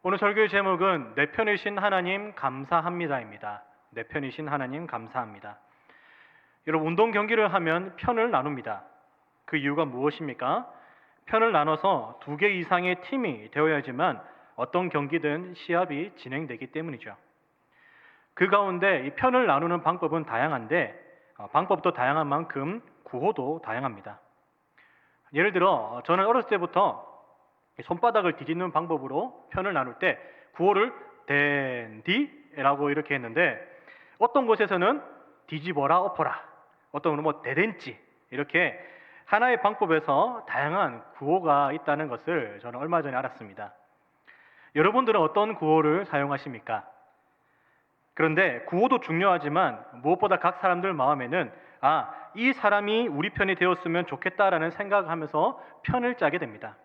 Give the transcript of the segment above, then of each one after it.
오늘 설교의 제목은 내 편이신 하나님 감사합니다입니다. 내 편이신 하나님 감사합니다. 여러분, 운동 경기를 하면 편을 나눕니다. 그 이유가 무엇입니까? 편을 나눠서 2개 이상의 팀이 되어야지만 어떤 경기든 시합이 진행되기 때문이죠. 그 가운데 이 편을 나누는 방법은 다양한데 방법도 다양한 만큼 구호도 다양합니다. 예를 들어 저는 어렸을 때부터 손바닥을 뒤집는 방법으로 편을 나눌 때 구호를 댄디라고 이렇게 했는데, 어떤 곳에서는 뒤집어라 엎어라, 어떤 곳은 뭐 대댄지, 이렇게 하나의 방법에서 다양한 구호가 있다는 것을 저는 얼마 전에 알았습니다. 여러분들은 어떤 구호를 사용하십니까? 그런데 구호도 중요하지만 무엇보다 각 사람들 마음에는 이 사람이 우리 편이 되었으면 좋겠다라는 생각을 하면서 편을 짜게 됩니다.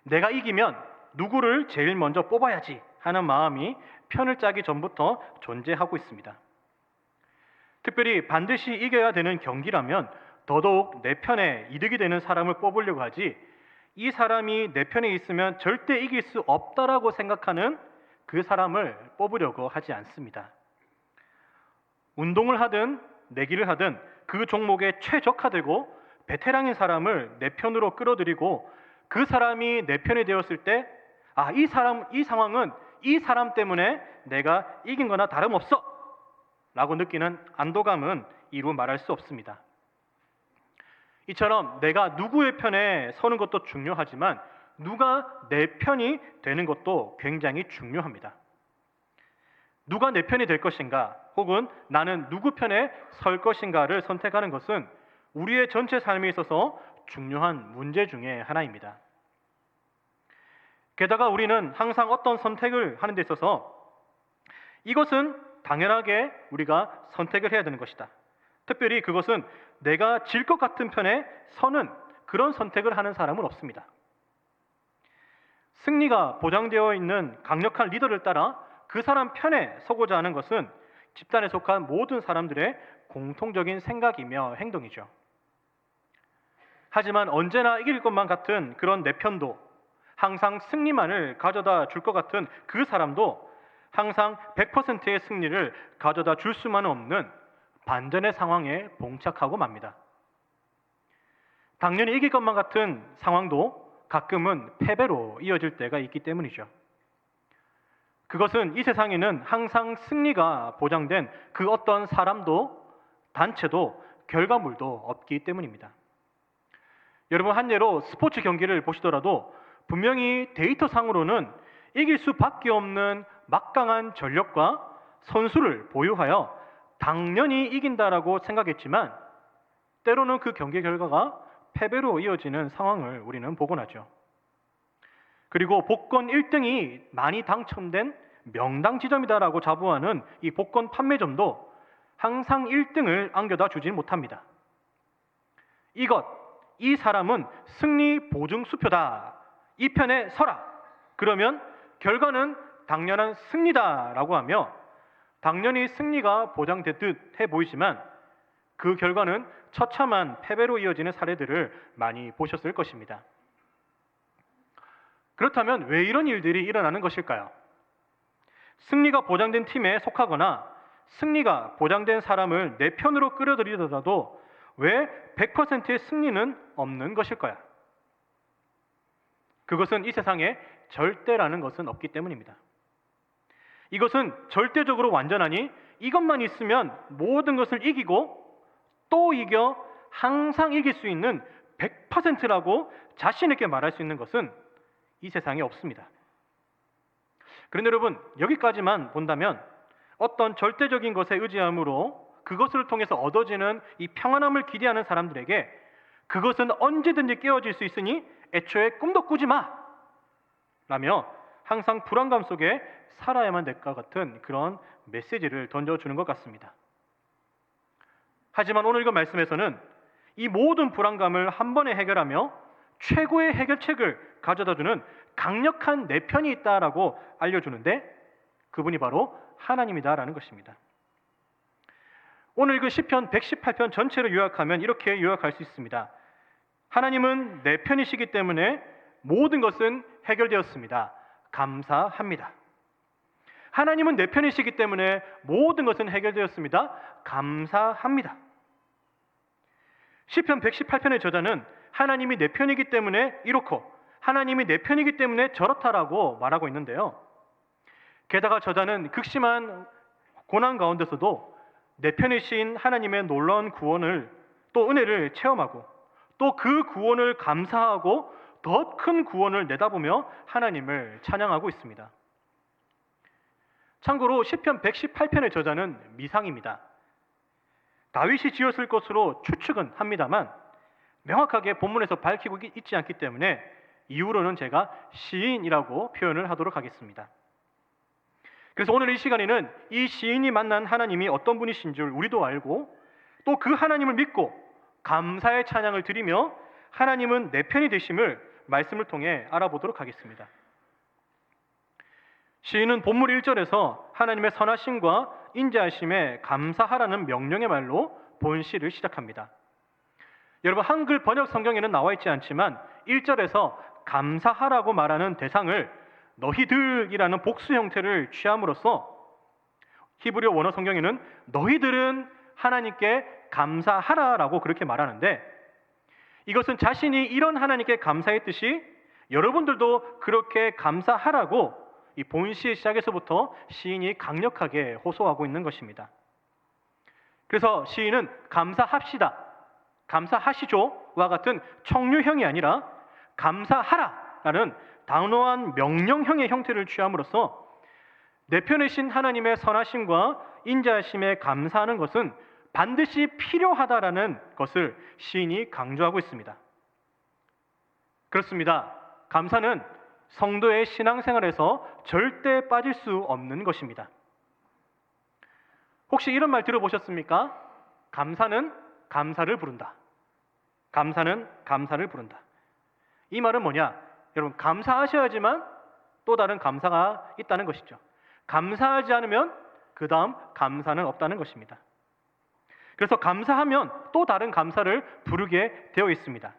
내가 이기면 누구를 제일 먼저 뽑아야지 하는 마음이 편을 짜기 전부터 존재하고 있습니다. 특별히 반드시 이겨야 되는 경기라면 더더욱 내 편에 이득이 되는 사람을 뽑으려고 하지, 이 사람이 내 편에 있으면 절대 이길 수 없다라고 생각하는 그 사람을 뽑으려고 하지 않습니다. 운동을 하든 내기를 하든 그 종목에 최적화되고 베테랑인 사람을 내 편으로 끌어들이고 그 사람이 내 편이 되었을 때 이 상황은 이 사람 때문에 내가 이긴 거나 다름없어 라고 느끼는 안도감은 이루 말할 수 없습니다. 이처럼 내가 누구의 편에 서는 것도 중요하지만 누가 내 편이 되는 것도 굉장히 중요합니다. 누가 내 편이 될 것인가, 혹은 나는 누구 편에 설 것인가를 선택하는 것은 우리의 전체 삶에 있어서 중요한 문제 중에 하나입니다. 게다가 우리는 항상 어떤 선택을 하는 데 있어서 이것은 당연하게 우리가 선택을 해야 되는 것이다, 특별히 그것은 내가 질 것 같은 편에 서는 그런 선택을 하는 사람은 없습니다. 승리가 보장되어 있는 강력한 리더를 따라 그 사람 편에 서고자 하는 것은 집단에 속한 모든 사람들의 공통적인 생각이며 행동이죠. 하지만 언제나 이길 것만 같은 그런 내 편도, 항상 승리만을 가져다 줄 것 같은 그 사람도 항상 100%의 승리를 가져다 줄 수만은 없는 반전의 상황에 봉착하고 맙니다. 당연히 이길 것만 같은 상황도 가끔은 패배로 이어질 때가 있기 때문이죠. 그것은 이 세상에는 항상 승리가 보장된 그 어떤 사람도 단체도 결과물도 없기 때문입니다. 여러분, 한 예로 스포츠 경기를 보시더라도 분명히 데이터상으로는 이길 수밖에 없는 막강한 전력과 선수를 보유하여 당연히 이긴다라고 생각했지만 때로는 그 경기 결과가 패배로 이어지는 상황을 우리는 보곤 하죠. 그리고 복권 1등이 많이 당첨된 명당 지점이다라고 자부하는 이 복권 판매점도 항상 1등을 안겨다 주진 못합니다. 이 사람은 승리 보증 수표다, 이 편에 서라, 그러면 결과는 당연한 승리다라고 하며 당연히 승리가 보장되듯 해 보이지만 그 결과는 처참한 패배로 이어지는 사례들을 많이 보셨을 것입니다. 그렇다면 왜 이런 일들이 일어나는 것일까요? 승리가 보장된 팀에 속하거나 승리가 보장된 사람을 내 편으로 끌어들이더라도 왜 100%의 승리는 없는 것일까요? 그것은 이 세상에 절대라는 것은 없기 때문입니다. 이것은 절대적으로 완전하니 이것만 있으면 모든 것을 이기고 또 이겨 항상 이길 수 있는 100%라고 자신 있게 말할 수 있는 것은 이 세상에 없습니다. 그런데 여러분, 여기까지만 본다면 어떤 절대적인 것에 의지함으로 그것을 통해서 얻어지는 이 평안함을 기대하는 사람들에게 그것은 언제든지 깨어질 수 있으니 애초에 꿈도 꾸지 마! 라며 항상 불안감 속에 살아야만 될 것 같은 그런 메시지를 던져주는 것 같습니다. 하지만 오늘 읽은 말씀에서는 이 모든 불안감을 한 번에 해결하며 최고의 해결책을 가져다주는 강력한 내 편이 있다라고 알려주는데 그분이 바로 하나님이다라는 것입니다. 오늘 읽은 시편 118편 전체를 요약하면 이렇게 요약할 수 있습니다. 하나님은 내 편이시기 때문에 모든 것은 해결되었습니다. 감사합니다. 하나님은 내 편이시기 때문에 모든 것은 해결되었습니다. 감사합니다. 시편 118편의 저자는 하나님이 내 편이기 때문에 이렇고 하나님이 내 편이기 때문에 저렇다라고 말하고 있는데요. 게다가 저자는 극심한 고난 가운데서도 내 편이신 하나님의 놀라운 구원을 또 은혜를 체험하고 또 그 구원을 감사하고 더 큰 구원을 내다보며 하나님을 찬양하고 있습니다. 참고로 시편 118편의 저자는 미상입니다. 다윗이 지었을 것으로 추측은 합니다만 명확하게 본문에서 밝히고 있지 않기 때문에 이후로는 제가 시인이라고 표현을 하도록 하겠습니다. 그래서 오늘 이 시간에는 이 시인이 만난 하나님이 어떤 분이신 줄 우리도 알고 또 그 하나님을 믿고 감사의 찬양을 드리며 하나님은 내 편이 되심을 말씀을 통해 알아보도록 하겠습니다. 시인은 본문 1절에서 하나님의 선하심과 인자하심에 감사하라는 명령의 말로 본 시를 시작합니다. 여러분, 한글 번역 성경에는 나와 있지 않지만 1절에서 감사하라고 말하는 대상을 너희들이라는 복수 형태를 취함으로써 히브리어 원어 성경에는 너희들은 하나님께 감사하라라고 그렇게 말하는데, 이것은 자신이 이런 하나님께 감사했듯이 여러분들도 그렇게 감사하라고 이 본시의 시작에서부터 시인이 강력하게 호소하고 있는 것입니다. 그래서 시인은 감사합시다, 감사하시죠와 같은 청류형이 아니라 감사하라라는 단호한 명령형의 형태를 취함으로써 내 편이신 하나님의 선하심과 인자하심에 감사하는 것은 반드시 필요하다라는 것을 시인이 강조하고 있습니다. 그렇습니다. 감사는 성도의 신앙생활에서 절대 빠질 수 없는 것입니다. 혹시 이런 말 들어보셨습니까? 감사는 감사를 부른다. 감사는 감사를 부른다. 이 말은 뭐냐? 여러분, 감사하셔야지만 또 다른 감사가 있다는 것이죠. 감사하지 않으면 그 다음 감사는 없다는 것입니다. 그래서 감사하면 또 다른 감사를 부르게 되어 있습니다.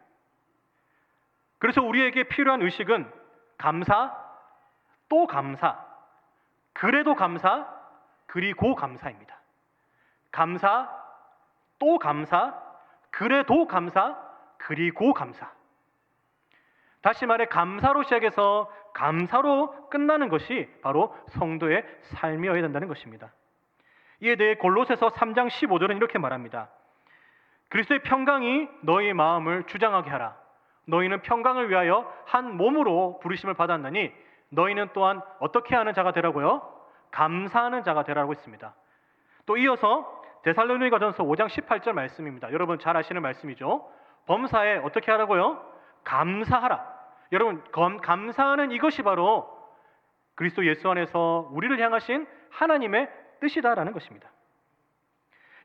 그래서 우리에게 필요한 의식은 감사, 또 감사, 그래도 감사, 그리고 감사입니다. 감사, 또 감사, 그래도 감사, 그리고 감사. 다시 말해 감사로 시작해서 감사로 끝나는 것이 바로 성도의 삶이어야 된다는 것입니다. 이에 대해 골로새서 3장 15절은 이렇게 말합니다. 그리스도의 평강이 너희의 마음을 주장하게 하라. 너희는 평강을 위하여 한 몸으로 부르심을 받았나니 너희는 또한 어떻게 하는 자가 되라고요? 감사하는 자가 되라고 했습니다. 또 이어서 데살로니가전서 5장 18절 말씀입니다. 여러분 잘 아시는 말씀이죠. 범사에 어떻게 하라고요? 감사하라. 여러분, 감사하는 이것이 바로 그리스도 예수 안에서 우리를 향하신 하나님의 뜻이다라는 것입니다.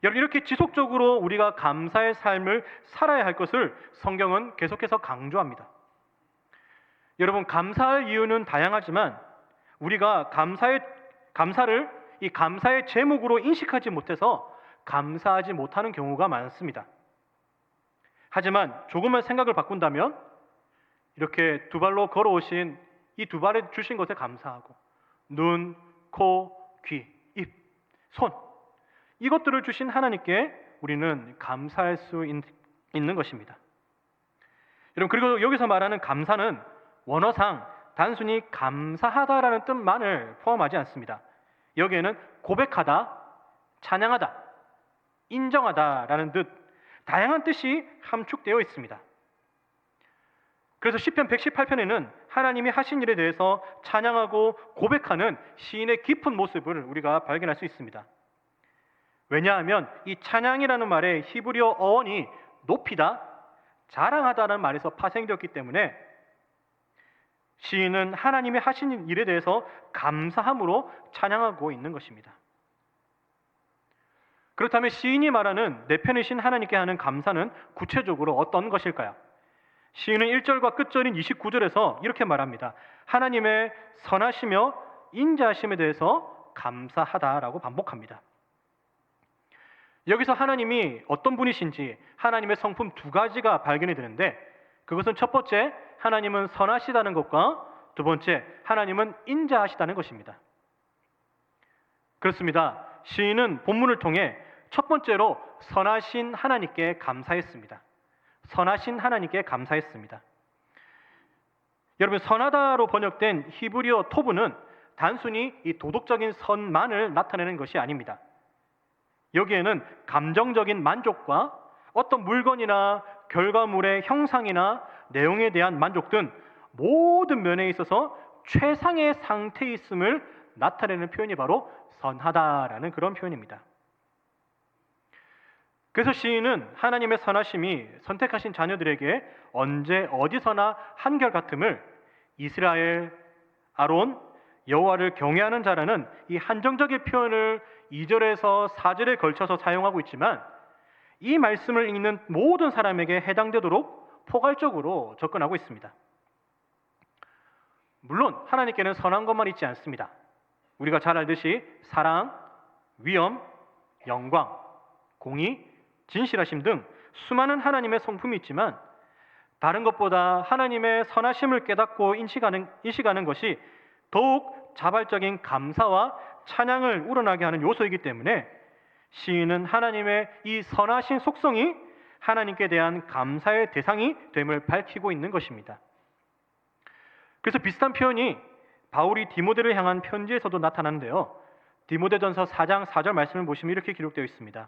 여러분, 이렇게 지속적으로 우리가 감사의 삶을 살아야 할 것을 성경은 계속해서 강조합니다. 여러분, 감사할 이유는 다양하지만 우리가 감사를 이 감사의 제목으로 인식하지 못해서 감사하지 못하는 경우가 많습니다. 하지만 조금만 생각을 바꾼다면 이렇게 두 발로 걸어오신 이 두 발에 주신 것에 감사하고 눈, 코, 귀, 입, 손, 이것들을 주신 하나님께 우리는 감사할 수 있는 것입니다. 여러분, 그리고 여기서 말하는 감사는 원어상 단순히 감사하다라는 뜻만을 포함하지 않습니다. 여기에는 고백하다, 찬양하다, 인정하다라는 듯 다양한 뜻이 함축되어 있습니다. 그래서 시편 118편에는 하나님이 하신 일에 대해서 찬양하고 고백하는 시인의 깊은 모습을 우리가 발견할 수 있습니다. 왜냐하면 이 찬양이라는 말의 히브리어 어원이 높이다, 자랑하다라는 말에서 파생되었기 때문에 시인은 하나님이 하신 일에 대해서 감사함으로 찬양하고 있는 것입니다. 그렇다면 시인이 말하는 내 편이신 하나님께 하는 감사는 구체적으로 어떤 것일까요? 시인은 1절과 끝절인 29절에서 이렇게 말합니다. 하나님의 선하시며 인자하심에 대해서 감사하다라고 반복합니다. 여기서 하나님이 어떤 분이신지 하나님의 성품 두 가지가 발견이 되는데, 그것은 첫 번째, 하나님은 선하시다는 것과 두 번째, 하나님은 인자하시다는 것입니다. 그렇습니다. 시인은 본문을 통해 첫 번째로 선하신 하나님께 감사했습니다. 선하신 하나님께 감사했습니다. 여러분, 선하다로 번역된 히브리어 토브는 단순히 이 도덕적인 선만을 나타내는 것이 아닙니다. 여기에는 감정적인 만족과 어떤 물건이나 결과물의 형상이나 내용에 대한 만족 등 모든 면에 있어서 최상의 상태에 있음을 나타내는 표현이 바로 선하다라는 그런 표현입니다. 그래서 시인은 하나님의 선하심이 선택하신 자녀들에게 언제 어디서나 한결같음을 이스라엘, 아론, 여호와를 경외하는 자라는 이 한정적인 표현을 2절에서 4절에 걸쳐서 사용하고 있지만 이 말씀을 읽는 모든 사람에게 해당되도록 포괄적으로 접근하고 있습니다. 물론 하나님께는 선한 것만 있지 않습니다. 우리가 잘 알듯이 사랑, 위엄, 영광, 공의, 진실하심 등 수많은 하나님의 성품이 있지만 다른 것보다 하나님의 선하심을 깨닫고 인식하는 것이 더욱 자발적인 감사와 찬양을 우러나게 하는 요소이기 때문에 시인은 하나님의 이 선하신 속성이 하나님께 대한 감사의 대상이 됨을 밝히고 있는 것입니다. 그래서 비슷한 표현이 바울이 디모데를 향한 편지에서도 나타나는데요. 디모데전서 4장 4절 말씀을 보시면 이렇게 기록되어 있습니다.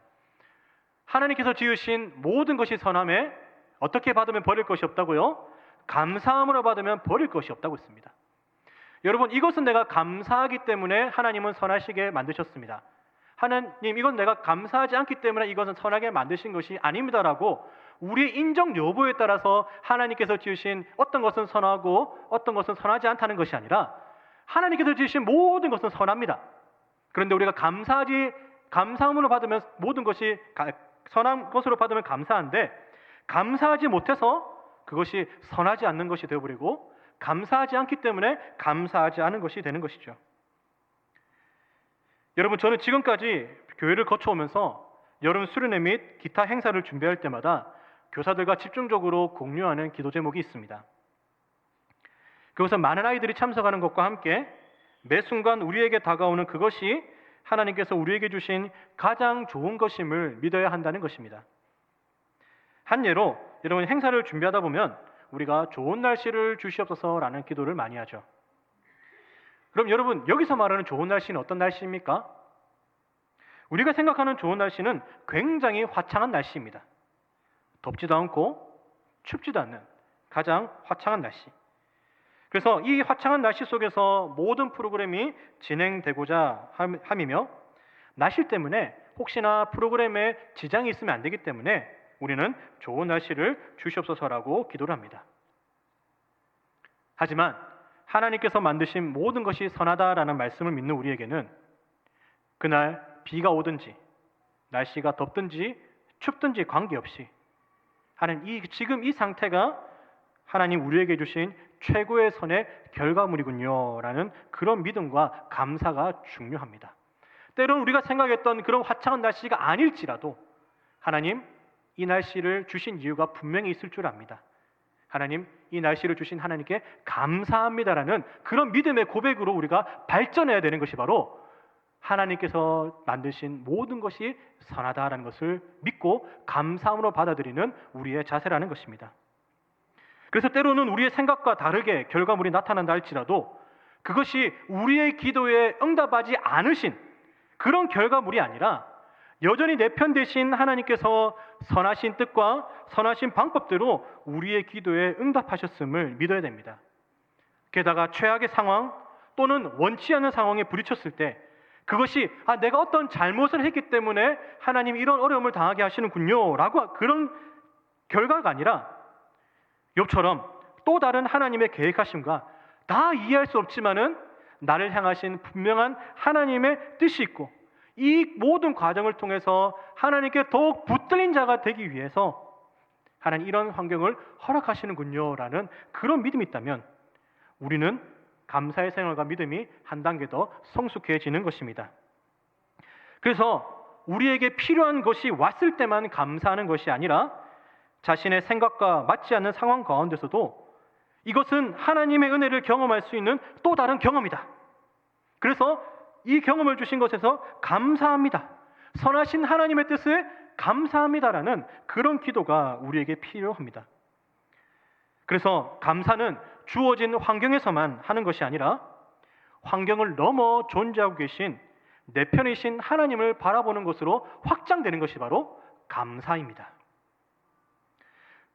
하나님께서 지으신 모든 것이 선함에 어떻게 받으면 버릴 것이 없다고요? 감사함으로 받으면 버릴 것이 없다고 했습니다. 여러분, 이것은 내가 감사하기 때문에 하나님은 선하시게 만드셨습니다. 하나님, 이건 내가 감사하지 않기 때문에 이것은 선하게 만드신 것이 아닙니다라고 우리의 인정 여부에 따라서 하나님께서 지으신 어떤 것은 선하고 어떤 것은 선하지 않다는 것이 아니라 하나님께서 지으신 모든 것은 선합니다. 그런데 우리가 감사함으로 받으면 모든 것이 선한 것으로 받으면 감사한데 감사하지 못해서 그것이 선하지 않는 것이 되어버리고 감사하지 않기 때문에 감사하지 않은 것이 되는 것이죠. 여러분, 저는 지금까지 교회를 거쳐오면서 여름 수련회 및 기타 행사를 준비할 때마다 교사들과 집중적으로 공유하는 기도 제목이 있습니다. 그것은 많은 아이들이 참석하는 것과 함께 매 순간 우리에게 다가오는 그것이 하나님께서 우리에게 주신 가장 좋은 것임을 믿어야 한다는 것입니다. 한 예로 여러분, 행사를 준비하다 보면 우리가 좋은 날씨를 주시옵소서라는 기도를 많이 하죠. 그럼 여러분, 여기서 말하는 좋은 날씨는 어떤 날씨입니까? 우리가 생각하는 좋은 날씨는 굉장히 화창한 날씨입니다. 덥지도 않고 춥지도 않는 가장 화창한 날씨. 그래서 이 화창한 날씨 속에서 모든 프로그램이 진행되고자 함이며 날씨 때문에 혹시나 프로그램에 지장이 있으면 안 되기 때문에 우리는 좋은 날씨를 주시옵소서라고 기도를 합니다. 하지만 하나님께서 만드신 모든 것이 선하다라는 말씀을 믿는 우리에게는 그날 비가 오든지 날씨가 덥든지 춥든지 관계없이 하나님, 지금 이 상태가 하나님 우리에게 주신 최고의 선의 결과물이군요 라는 그런 믿음과 감사가 중요합니다. 때로는 우리가 생각했던 그런 화창한 날씨가 아닐지라도 하나님, 이 날씨를 주신 이유가 분명히 있을 줄 압니다. 하나님, 이 날씨를 주신 하나님께 감사합니다라는 그런 믿음의 고백으로 우리가 발전해야 되는 것이 바로 하나님께서 만드신 모든 것이 선하다라는 것을 믿고 감사함으로 받아들이는 우리의 자세라는 것입니다. 그래서 때로는 우리의 생각과 다르게 결과물이 나타난다 할지라도 그것이 우리의 기도에 응답하지 않으신 그런 결과물이 아니라 여전히 내 편 되신 하나님께서 선하신 뜻과 선하신 방법대로 우리의 기도에 응답하셨음을 믿어야 됩니다. 게다가 최악의 상황 또는 원치 않는 상황에 부딪혔을 때 그것이 내가 어떤 잘못을 했기 때문에 하나님이 이런 어려움을 당하게 하시는군요 라고 그런 결과가 아니라 욥처럼 또 다른 하나님의 계획하심과 다 이해할 수 없지만은 나를 향하신 분명한 하나님의 뜻이 있고 이 모든 과정을 통해서 하나님께 더욱 붙들린 자가 되기 위해서 하나님 이런 환경을 허락하시는군요 라는 그런 믿음이 있다면 우리는 감사의 생활과 믿음이 한 단계 더 성숙해지는 것입니다. 그래서 우리에게 필요한 것이 왔을 때만 감사하는 것이 아니라 자신의 생각과 맞지 않는 상황 가운데서도 이것은 하나님의 은혜를 경험할 수 있는 또 다른 경험이다. 그래서 이 경험을 주신 것에서 감사합니다. 선하신 하나님의 뜻에 감사합니다라는 그런 기도가 우리에게 필요합니다. 그래서 감사는 주어진 환경에서만 하는 것이 아니라 환경을 넘어 존재하고 계신 내 편이신 하나님을 바라보는 것으로 확장되는 것이 바로 감사입니다.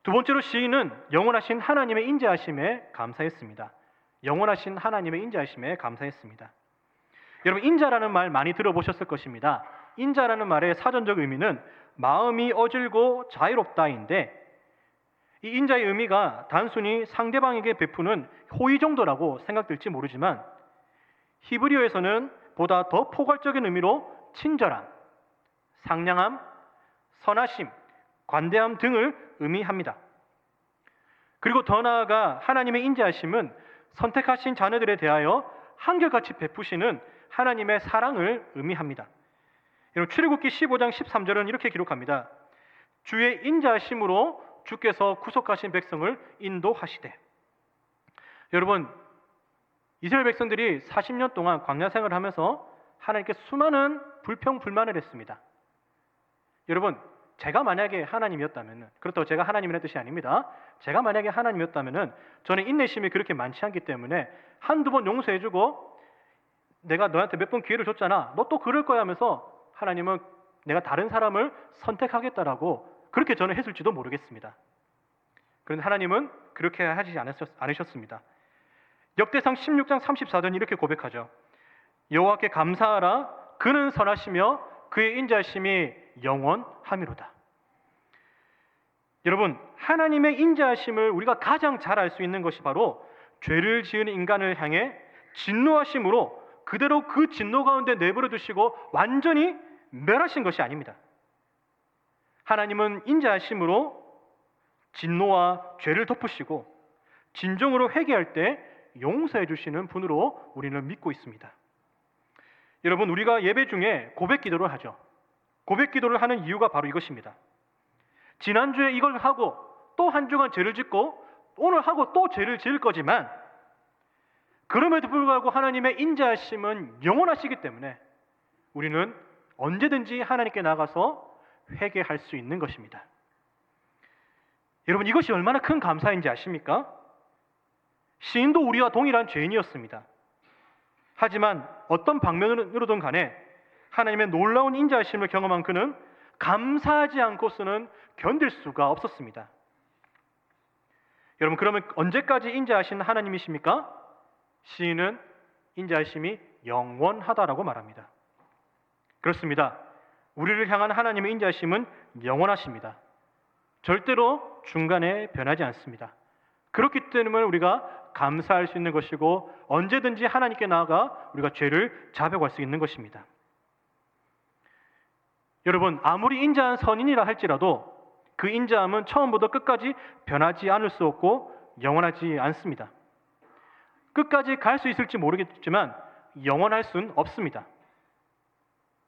두 번째로 시인은 영원하신 하나님의 인자하심에 감사했습니다. 영원하신 하나님의 인자하심에 감사했습니다. 여러분, 인자라는 말 많이 들어보셨을 것입니다. 인자라는 말의 사전적 의미는 마음이 어질고 자유롭다인데, 이 인자의 의미가 단순히 상대방에게 베푸는 호의 정도라고 생각될지 모르지만 히브리어에서는 보다 더 포괄적인 의미로 친절함, 상냥함, 선하심, 관대함 등을 의미합니다. 그리고 더 나아가 하나님의 인자하심은 선택하신 자녀들에 대하여 한결같이 베푸시는 하나님의 사랑을 의미합니다. 여러분, 출애굽기 15장 13절은 이렇게 기록합니다. 주의 인자하심으로 주께서 구속하신 백성을 인도하시되. 여러분, 이스라엘 백성들이 40년 동안 광야 생활을 하면서 하나님께 수많은 불평 불만을 했습니다. 여러분, 제가 만약에 하나님이었다면, 그렇다고 제가 하나님이라는 뜻이 아닙니다. 제가 만약에 하나님이었다면 저는 인내심이 그렇게 많지 않기 때문에 한두 번 용서해주고 내가 너한테 몇 번 기회를 줬잖아, 너 또 그럴 거야 하면서 하나님은 내가 다른 사람을 선택하겠다라고 그렇게 저는 했을지도 모르겠습니다. 그런데 하나님은 그렇게 하지 않으셨습니다. 역대상 16장 34절은 이렇게 고백하죠. 여호와께 감사하라. 그는 선하시며 그의 인자하심이 영원함이로다. 여러분, 하나님의 인자하심을 우리가 가장 잘 알 수 있는 것이 바로 죄를 지은 인간을 향해 진노하심으로 그대로 그 진노 가운데 내버려 두시고 완전히 멸하신 것이 아닙니다. 하나님은 인자하심으로 진노와 죄를 덮으시고 진정으로 회개할 때 용서해 주시는 분으로 우리는 믿고 있습니다. 여러분, 우리가 예배 중에 고백 기도를 하죠. 고백 기도를 하는 이유가 바로 이것입니다. 지난주에 이걸 하고 또 한 주간 죄를 짓고 오늘 하고 또 죄를 지을 거지만 그럼에도 불구하고 하나님의 인자하심은 영원하시기 때문에 우리는 언제든지 하나님께 나가서 회개할 수 있는 것입니다. 여러분, 이것이 얼마나 큰 감사인지 아십니까? 시인도 우리와 동일한 죄인이었습니다. 하지만 어떤 방면으로든 간에 하나님의 놀라운 인자하심을 경험한 그는 감사하지 않고서는 견딜 수가 없었습니다. 여러분, 그러면 언제까지 인자하신 하나님이십니까? 시인은 인자하심이 영원하다라고 말합니다. 그렇습니다. 우리를 향한 하나님의 인자하심은 영원하십니다. 절대로 중간에 변하지 않습니다. 그렇기 때문에 우리가 감사할 수 있는 것이고 언제든지 하나님께 나아가 우리가 죄를 자백할 수 있는 것입니다. 여러분, 아무리 인자한 선인이라 할지라도 그 인자함은 처음부터 끝까지 변하지 않을 수 없고 영원하지 않습니다. 끝까지 갈 수 있을지 모르겠지만 영원할 수는 없습니다.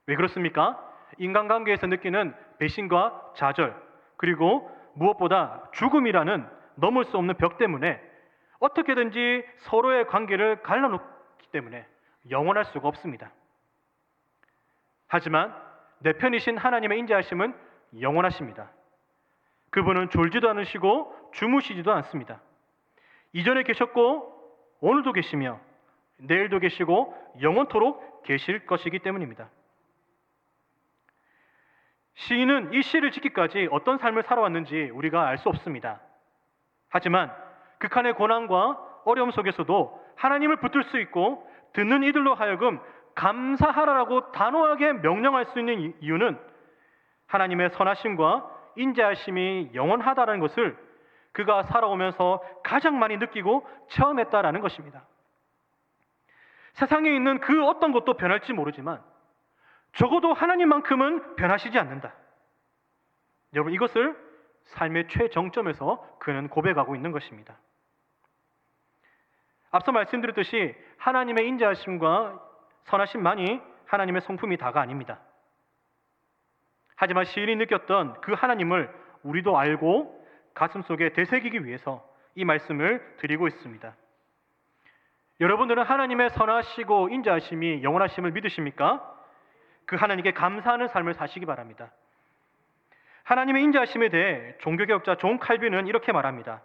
왜 그렇습니까? 인간관계에서 느끼는 배신과 좌절, 그리고 무엇보다 죽음이라는 넘을 수 없는 벽 때문에 어떻게든지 서로의 관계를 갈라놓기 때문에 영원할 수가 없습니다. 하지만 내 편이신 하나님의 인자하심은 영원하십니다. 그분은 졸지도 않으시고 주무시지도 않습니다. 이전에 계셨고 오늘도 계시며 내일도 계시고 영원토록 계실 것이기 때문입니다. 시인은 이 시를 짓기까지 어떤 삶을 살아왔는지 우리가 알 수 없습니다. 하지만 극한의 고난과 어려움 속에서도 하나님을 붙들 수 있고 듣는 이들로 하여금 감사하라고 단호하게 명령할 수 있는 이유는 하나님의 선하심과 인자하심이 영원하다는 것을 그가 살아오면서 가장 많이 느끼고 체험했다라는 것입니다. 세상에 있는 그 어떤 것도 변할지 모르지만 적어도 하나님만큼은 변하시지 않는다. 여러분, 이것을 삶의 최정점에서 그는 고백하고 있는 것입니다. 앞서 말씀드렸듯이 하나님의 인자하심과 선하심만이 하나님의 성품이 다가 아닙니다. 하지만 시인이 느꼈던 그 하나님을 우리도 알고 가슴속에 되새기기 위해서 이 말씀을 드리고 있습니다. 여러분들은 하나님의 선하시고 인자하심이 영원하심을 믿으십니까? 그 하나님께 감사하는 삶을 사시기 바랍니다. 하나님의 인자하심에 대해 종교개혁자 존 칼빈은 이렇게 말합니다.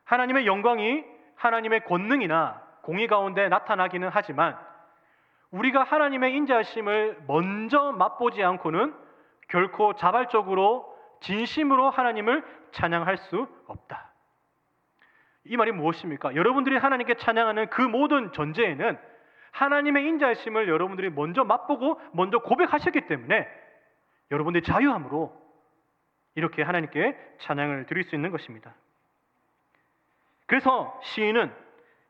하나님의 영광이 하나님의 권능이나 공의 가운데 나타나기는 하지만 우리가 하나님의 인자하심을 먼저 맛보지 않고는 결코 자발적으로 진심으로 하나님을 찬양할 수 없다. 이 말이 무엇입니까? 여러분들이 하나님께 찬양하는 그 모든 전제에는 하나님의 인자하심을 여러분들이 먼저 맛보고 먼저 고백하셨기 때문에 여러분들이 자유함으로 이렇게 하나님께 찬양을 드릴 수 있는 것입니다. 그래서 시인은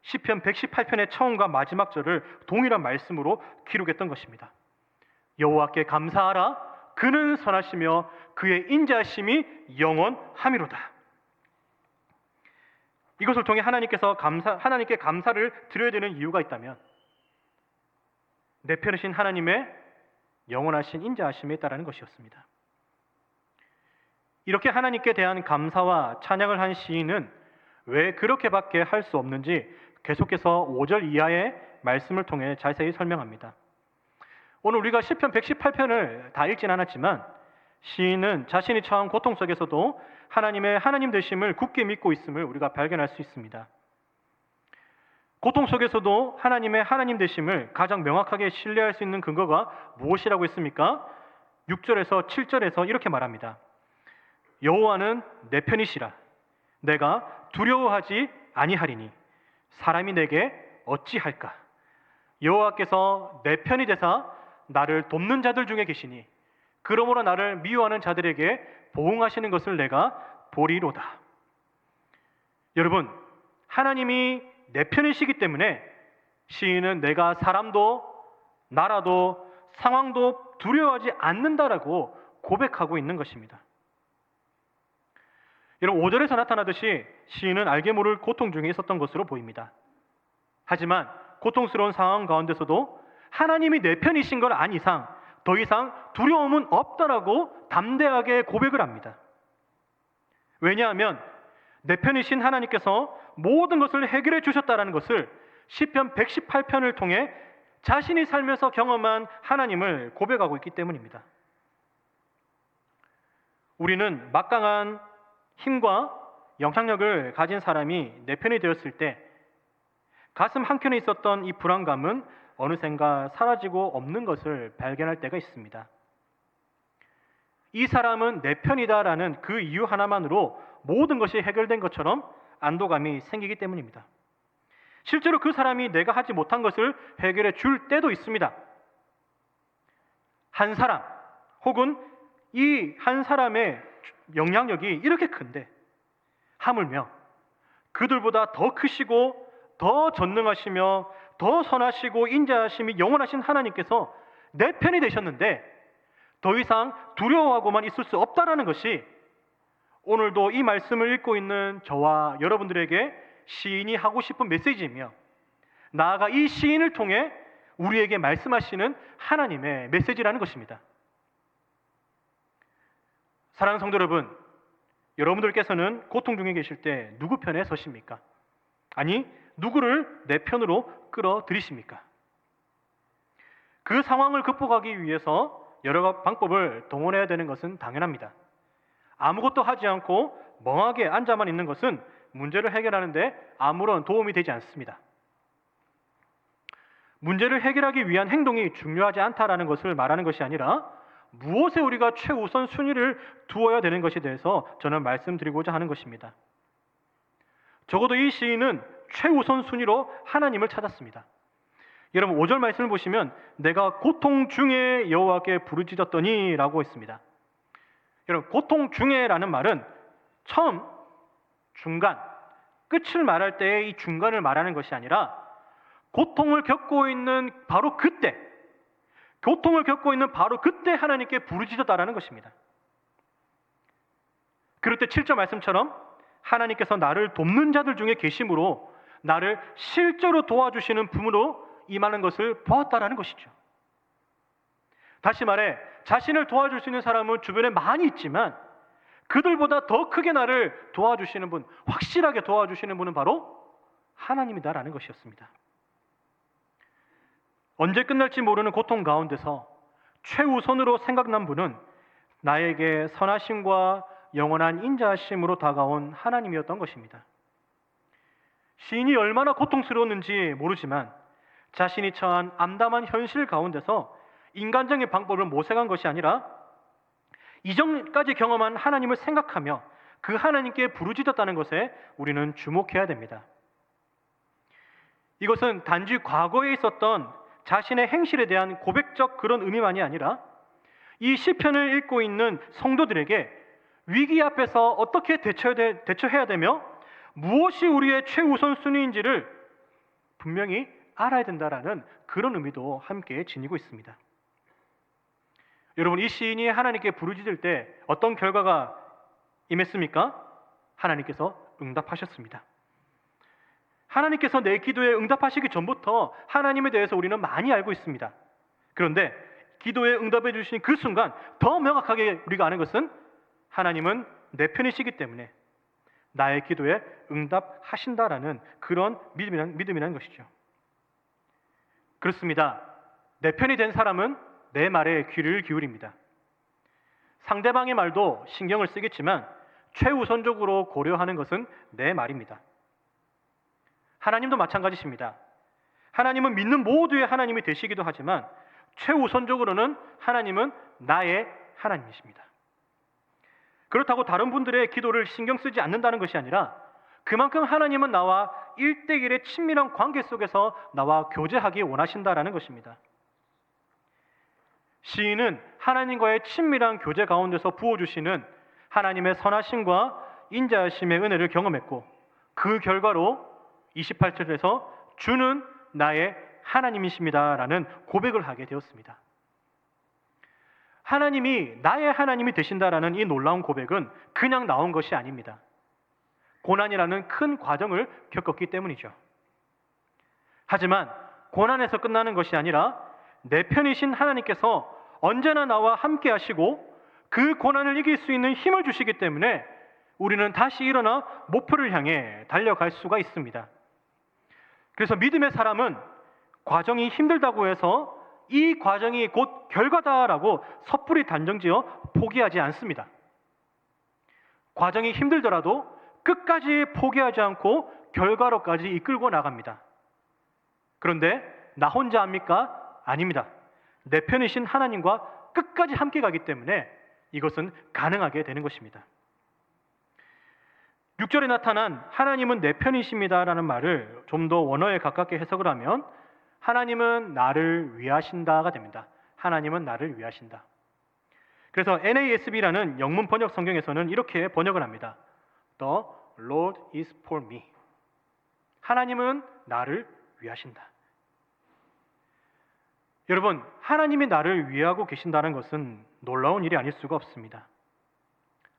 시편 118편의 처음과 마지막 절을 동일한 말씀으로 기록했던 것입니다. 여호와께 감사하라. 그는 선하시며 그의 인자하심이 영원함이로다. 이것을 통해 하나님께 감사를 드려야 되는 이유가 있다면 내 편이신 하나님의 영원하신 인자하심에 있다라는 것이었습니다. 이렇게 하나님께 대한 감사와 찬양을 한 시인은 왜 그렇게밖에 할 수 없는지 계속해서 5절 이하의 말씀을 통해 자세히 설명합니다. 오늘 우리가 시편 118편을 다 읽진 않았지만 시인은 자신이 처한 고통 속에서도 하나님의 하나님 되심을 굳게 믿고 있음을 우리가 발견할 수 있습니다. 고통 속에서도 하나님의 하나님 되심을 가장 명확하게 신뢰할 수 있는 근거가 무엇이라고 했습니까? 6절에서 7절에서 이렇게 말합니다. 여호와는 내 편이시라. 내가 두려워하지 아니하리니 사람이 내게 어찌할까? 여호와께서 내 편이 되사 나를 돕는 자들 중에 계시니 그러므로 나를 미워하는 자들에게 보응하시는 것을 내가 보리로다. 여러분, 하나님이 내 편이시기 때문에 시인은 내가 사람도 나라도 상황도 두려워하지 않는다라고 고백하고 있는 것입니다. 여러분, 5절에서 나타나듯이 시인은 알게 모를 고통 중에 있었던 것으로 보입니다. 하지만 고통스러운 상황 가운데서도 하나님이 내 편이신 걸 안 이상 더 이상 두려움은 없다라고 담대하게 고백을 합니다. 왜냐하면 내 편이신 하나님께서 모든 것을 해결해 주셨다라는 것을 시편 118편을 통해 자신이 살면서 경험한 하나님을 고백하고 있기 때문입니다. 우리는 막강한 힘과 영향력을 가진 사람이 내 편이 되었을 때 가슴 한켠에 있었던 이 불안감은 어느샌가 사라지고 없는 것을 발견할 때가 있습니다. 이 사람은 내 편이다라는 그 이유 하나만으로 모든 것이 해결된 것처럼 안도감이 생기기 때문입니다. 실제로 그 사람이 내가 하지 못한 것을 해결해 줄 때도 있습니다. 한 사람 혹은 이 한 사람의 영향력이 이렇게 큰데 하물며 그들보다 더 크시고 더 전능하시며 더 선하시고 인자하심이 영원하신 하나님께서 내 편이 되셨는데 더 이상 두려워하고만 있을 수 없다라는 것이 오늘도 이 말씀을 읽고 있는 저와 여러분들에게 시인이 하고 싶은 메시지이며 나아가 이 시인을 통해 우리에게 말씀하시는 하나님의 메시지라는 것입니다. 사랑하는 성도 여러분, 여러분들께서는 고통 중에 계실 때 누구 편에 서십니까? 아니, 누구를 내 편으로 끌어들이십니까? 그 상황을 극복하기 위해서 여러 방법을 동원해야 되는 것은 당연합니다. 아무것도 하지 않고 멍하게 앉아만 있는 것은 문제를 해결하는 데 아무런 도움이 되지 않습니다. 문제를 해결하기 위한 행동이 중요하지 않다라는 것을 말하는 것이 아니라 무엇에 우리가 최우선 순위를 두어야 되는 것에 대해서 저는 말씀드리고자 하는 것입니다. 적어도 이 시인은 최우선 순위로 하나님을 찾았습니다. 여러분 5절 말씀을 보시면 내가 고통 중에 여호와께 부르짖었더니 라고 했습니다. 여러분 고통 중에라는 말은 처음, 중간, 끝을 말할 때의 이 중간을 말하는 것이 아니라 고통을 겪고 있는 바로 그때, 고통을 겪고 있는 바로 그때 하나님께 부르짖었다라는 것입니다. 그럴 때 7절 말씀처럼 하나님께서 나를 돕는 자들 중에 계심으로 나를 실제로 도와주시는 분으로 임하는 것을 보았다라는 것이죠. 다시 말해 자신을 도와줄 수 있는 사람은 주변에 많이 있지만 그들보다 더 크게 나를 도와주시는 분, 확실하게 도와주시는 분은 바로 하나님이다라는 것이었습니다. 언제 끝날지 모르는 고통 가운데서 최우선으로 생각난 분은 나에게 선하심과 영원한 인자하심으로 다가온 하나님이었던 것입니다. 시인이 얼마나 고통스러웠는지 모르지만 자신이 처한 암담한 현실 가운데서 인간적인 방법을 모색한 것이 아니라 이전까지 경험한 하나님을 생각하며 그 하나님께 부르짖었다는 것에 우리는 주목해야 됩니다. 이것은 단지 과거에 있었던 자신의 행실에 대한 고백적 그런 의미만이 아니라 이 시편을 읽고 있는 성도들에게 위기 앞에서 어떻게 대처해야 되며 무엇이 우리의 최우선 순위인지를 분명히 알아야 된다라는 그런 의미도 함께 지니고 있습니다. 여러분, 이 시인이 하나님께 부르짖을 때 어떤 결과가 임했습니까? 하나님께서 응답하셨습니다. 하나님께서 내 기도에 응답하시기 전부터 하나님에 대해서 우리는 많이 알고 있습니다. 그런데 기도에 응답해 주신 그 순간 더 명확하게 우리가 아는 것은 하나님은 내 편이시기 때문에 나의 기도에 응답하신다라는 그런 믿음이라는 것이죠. 그렇습니다. 내 편이 된 사람은 내 말에 귀를 기울입니다. 상대방의 말도 신경을 쓰겠지만 최우선적으로 고려하는 것은 내 말입니다. 하나님도 마찬가지십니다. 하나님은 믿는 모두의 하나님이 되시기도 하지만 최우선적으로는 하나님은 나의 하나님이십니다. 그렇다고 다른 분들의 기도를 신경 쓰지 않는다는 것이 아니라 그만큼 하나님은 나와 1대1의 친밀한 관계 속에서 나와 교제하기 원하신다라는 것입니다. 시인은 하나님과의 친밀한 교제 가운데서 부어주시는 하나님의 선하심과 인자하심의 은혜를 경험했고 그 결과로 28절에서 주는 나의 하나님이십니다라는 고백을 하게 되었습니다. 하나님이 나의 하나님이 되신다라는 이 놀라운 고백은 그냥 나온 것이 아닙니다. 고난이라는 큰 과정을 겪었기 때문이죠. 하지만 고난에서 끝나는 것이 아니라 내 편이신 하나님께서 언제나 나와 함께 하시고 그 고난을 이길 수 있는 힘을 주시기 때문에 우리는 다시 일어나 목표를 향해 달려갈 수가 있습니다. 그래서 믿음의 사람은 과정이 힘들다고 해서 이 과정이 곧 결과다라고 섣불리 단정지어 포기하지 않습니다. 과정이 힘들더라도 끝까지 포기하지 않고 결과로까지 이끌고 나갑니다. 그런데 나 혼자 합니까? 아닙니다. 내 편이신 하나님과 끝까지 함께 가기 때문에 이것은 가능하게 되는 것입니다. 6절에 나타난 하나님은 내 편이십니다라는 말을 좀 더 원어에 가깝게 해석을 하면 하나님은 나를 위하신다가 됩니다. 하나님은 나를 위하신다. 그래서 NASB라는 영문 번역 성경에서는 이렇게 번역을 합니다. The Lord is for me. 하나님은 나를 위하신다. 여러분, 하나님이 나를 위하고 계신다는 것은 놀라운 일이 아닐 수가 없습니다.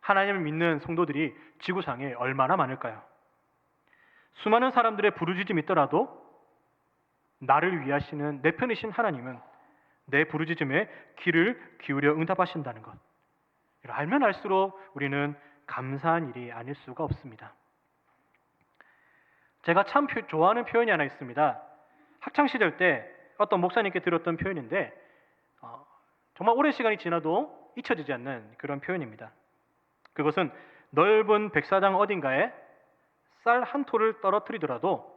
하나님을 믿는 성도들이 지구상에 얼마나 많을까요? 수많은 사람들의 부르짖음이 있더라도 나를 위하시는 내 편이신 하나님은 내 부르짖음에 귀를 기울여 응답하신다는 것, 알면 알수록 우리는 감사한 일이 아닐 수가 없습니다. 제가 참 좋아하는 표현이 하나 있습니다. 학창시절 때 어떤 목사님께 들었던 표현인데 정말 오랜 시간이 지나도 잊혀지지 않는 그런 표현입니다. 그것은 넓은 백사장 어딘가에 쌀 한 톨을 떨어뜨리더라도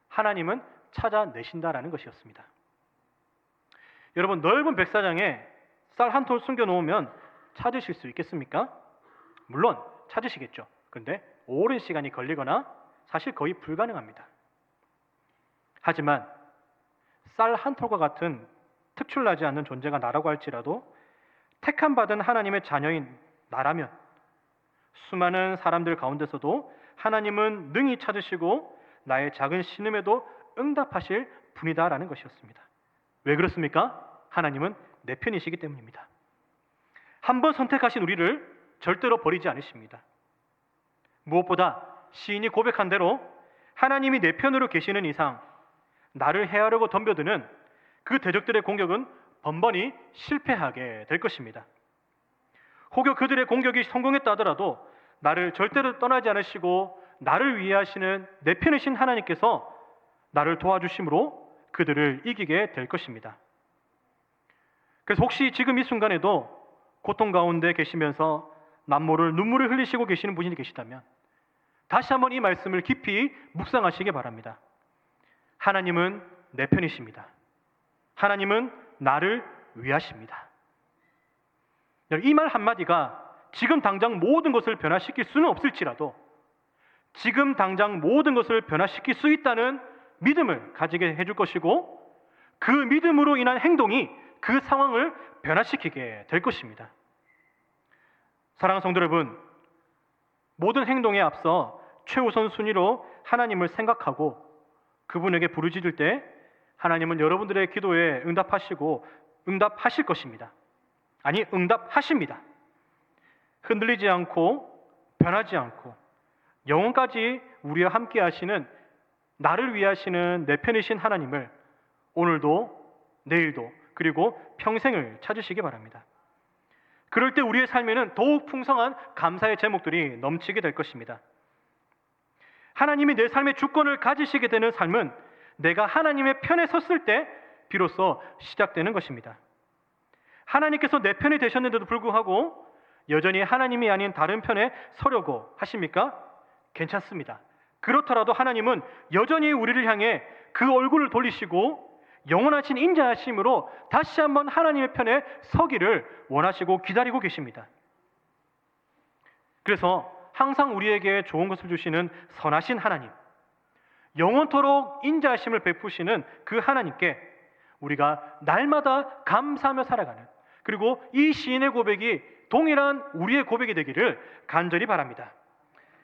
하나님은 찾아내신다라는 것이었습니다. 여러분, 넓은 백사장에 쌀 한 톨 숨겨놓으면 찾으실 수 있겠습니까? 물론 찾으시겠죠. 그런데 오랜 시간이 걸리거나 사실 거의 불가능합니다. 하지만 쌀 한 톨과 같은 특출나지 않는 존재가 나라고 할지라도 택함받은 하나님의 자녀인 나라면 수많은 사람들 가운데서도 하나님은 능히 찾으시고 나의 작은 신음에도 응답하실 분이다라는 것이었습니다. 왜 그렇습니까? 하나님은 내 편이시기 때문입니다. 한번 선택하신 우리를 절대로 버리지 않으십니다. 무엇보다 시인이 고백한 대로 하나님이 내 편으로 계시는 이상 나를 해하려고 덤벼드는 그 대적들의 공격은 번번이 실패하게 될 것입니다. 혹여 그들의 공격이 성공했다 하더라도 나를 절대로 떠나지 않으시고 나를 위해 하시는 내 편이신 하나님께서 나를 도와주심으로 그들을 이기게 될 것입니다. 그래서 혹시 지금 이 순간에도 고통 가운데 계시면서 남모를 눈물을 흘리시고 계시는 분이 계시다면 다시 한번 이 말씀을 깊이 묵상하시기 바랍니다. 하나님은 내 편이십니다. 하나님은 나를 위하십니다. 이 말 한마디가 지금 당장 모든 것을 변화시킬 수는 없을지라도 지금 당장 모든 것을 변화시킬 수 있다는 믿음을 가지게 해줄 것이고 그 믿음으로 인한 행동이 그 상황을 변화시키게 될 것입니다. 사랑하는 성도 여러분, 모든 행동에 앞서 최우선 순위로 하나님을 생각하고 그분에게 부르짖을 때 하나님은 여러분들의 기도에 응답하실 것입니다. 아니, 응답하십니다. 흔들리지 않고 변하지 않고 영원까지 우리와 함께 하시는, 나를 위해 하시는 내 편이신 하나님을 오늘도 내일도 그리고 평생을 찾으시기 바랍니다. 그럴 때 우리의 삶에는 더욱 풍성한 감사의 제목들이 넘치게 될 것입니다. 하나님이 내 삶의 주권을 가지시게 되는 삶은 내가 하나님의 편에 섰을 때 비로소 시작되는 것입니다. 하나님께서 내 편이 되셨는데도 불구하고 여전히 하나님이 아닌 다른 편에 서려고 하십니까? 괜찮습니다. 그렇더라도 하나님은 여전히 우리를 향해 그 얼굴을 돌리시고 영원하신 인자하심으로 다시 한번 하나님의 편에 서기를 원하시고 기다리고 계십니다. 그래서 항상 우리에게 좋은 것을 주시는 선하신 하나님, 영원토록 인자하심을 베푸시는 그 하나님께 우리가 날마다 감사하며 살아가는, 그리고 이 시인의 고백이 동일한 우리의 고백이 되기를 간절히 바랍니다.